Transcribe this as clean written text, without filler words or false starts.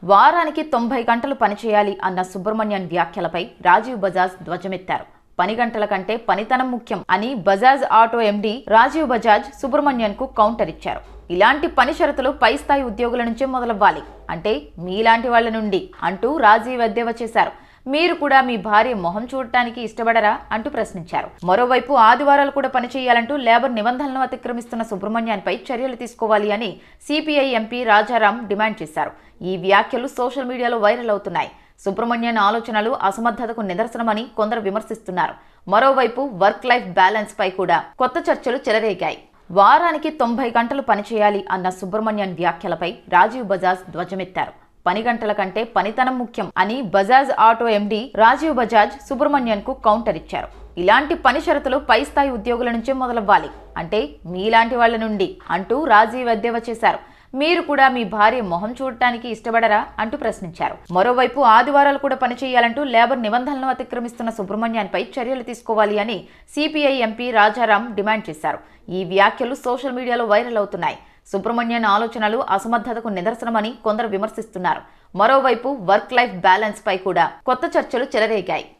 వారానికి 90 గంటలు పనిచేయాలి అన్న సుబ్రహ్మణ్యన్ వ్యాఖ్యలపై రాజీవ్ బజాజ్ ధ్వజమెత్తారు. పని గంటల కంటే పనితనం ముఖ్యం అని బజాజ్ ఆటో ఎండీ రాజీవ్ బజాజ్ సుబ్రహ్మణ్యన్ కు కౌంటర్ ఇచ్చారు. ఇలాంటి పని షరతులు పై స్థాయి ఉద్యోగుల నుంచే మొదలవ్వాలి, అంటే మీలాంటి వాళ్ల నుండి అంటూ రాజీవ్ ఎద్దేవా చేశారు. మీరు కూడా మీ భార్య మొహం చూడటానికి ఇష్టపడరా అంటూ ప్రశ్నించారు. మరోవైపు ఆదివారాలు కూడా పనిచేయాలంటూ లేబర్ నిబంధనలను అతిక్రమిస్తున్న సుబ్రహ్మణ్యన్పై చర్యలు తీసుకోవాలి అని సిపిఐ ఎంపీ రాజారాం డిమాండ్ చేశారు. ఈ వ్యాఖ్యలు సోషల్ మీడియాలో వైరల్ అవుతున్నాయి. సుబ్రహ్మణ్యన్ ఆలోచనలు అసమర్థతకు నిదర్శనమని కొందరు విమర్శిస్తున్నారు. మరోవైపు వర్క్ లైఫ్ బ్యాలెన్స్ పై కూడా కొత్త చర్చలు చెలరేగాయి. వారానికి 90 గంటలు పనిచేయాలి అన్న సుబ్రహ్మణ్యన్ వ్యాఖ్యలపై రాజీవ్ బజాజ్ ధ్వజమెత్తారు. పని గంటల కంటే పనితనం ముఖ్యం అని బజాజ్ ఆటో ఎండీ రాజీవ్ బజాజ్ సుబ్రహ్మణ్యన్ కు కౌంటర్ ఇచ్చారు. ఇలాంటి పని షరతులు పై స్థాయి ఉద్యోగుల నుంచే మొదలవ్వాలి, అంటే మీలాంటి వాళ్ల నుండి అంటూ రాజీవ్ ఎద్దేవా చేశారు. మీరు కూడా మీ భార్య మొహం చూడటానికి ఇష్టపడరా అంటూ ప్రశ్నించారు. మరోవైపు ఆదివారాలు కూడా పనిచేయాలంటూ లేబర్ నిబంధనలను అతిక్రమిస్తున్న సుబ్రహ్మణ్యన్పై చర్యలు తీసుకోవాలి అని సిపిఐ ఎంపీ రాజారాం డిమాండ్ చేశారు. ఈ వ్యాఖ్యలు సోషల్ మీడియాలో వైరల్ అవుతున్నాయి. సుబ్రహ్మణ్యన్ ఆలోచనలు అసమర్థతకు నిదర్శనమని కొందరు విమర్శిస్తున్నారు. మరోవైపు వర్క్ లైఫ్ బ్యాలెన్స్ పై కూడా కొత్త చర్చలు చెలరేగాయి.